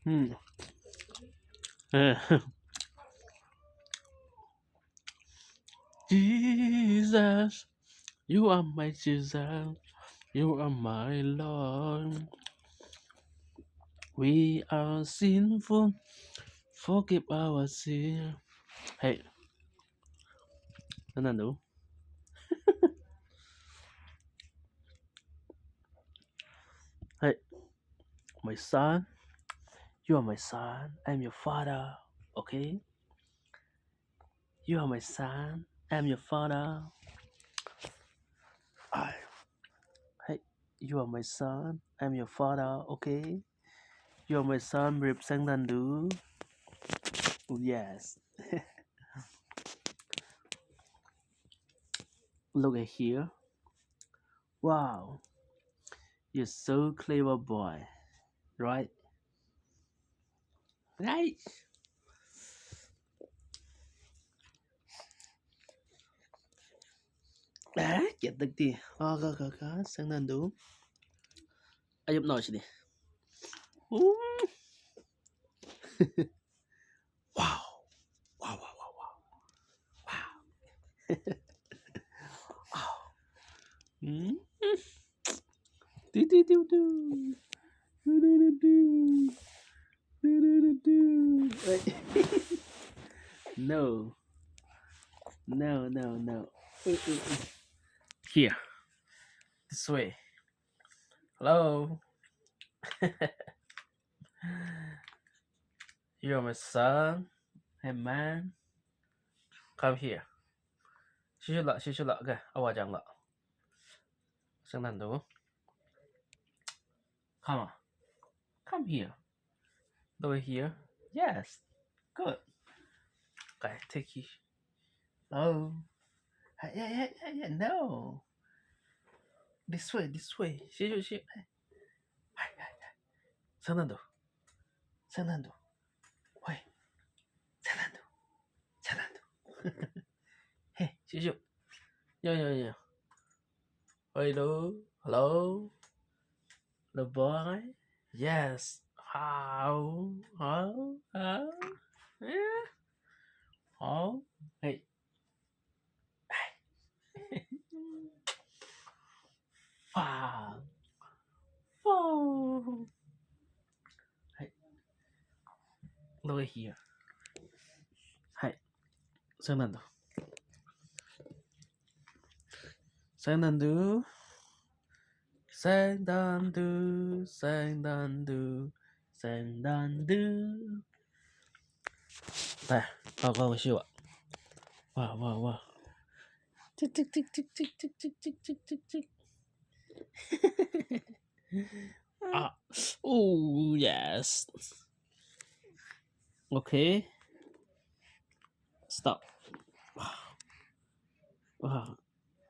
Hmm. Jesus, you are my Jesus. You are my Lord. We are sinful. Forgive our sin. Hey, Fernando. Hey, my son. You are my son. I'm your father. Okay? You are my son. I'm your father. I. Hey, you are my son. I'm your father. Okay? You are my son. Marip Seng. Yes. Look at here. Wow. You're so clever boy. Right? Right. Chết tức đi. Có. Sang nan đủ. Ayup nói sini. Wow. Wow. Hmm? No. Here. This way. Hello. You're my son. Hey man. Come here. Shishula. Okay. Awajang la. Sang nan đủ. Come on. Come here. Over here. Yes. Good. Okay. Take you. Hello. Yeah. No. This way. Shishula. Sang nan đủ. Wait. Sang nan đủ. Hey. Shishula. Yeah. Hello. The boy. Yes. How? Yeah. Oh. Hey. Wow. Hey. Look at here. Hey. Sang nan đủ. Sang nan đủ. Đây, vào siêu ạ. Wow. Tick. Oh, yes. Okay. Stop. Wow.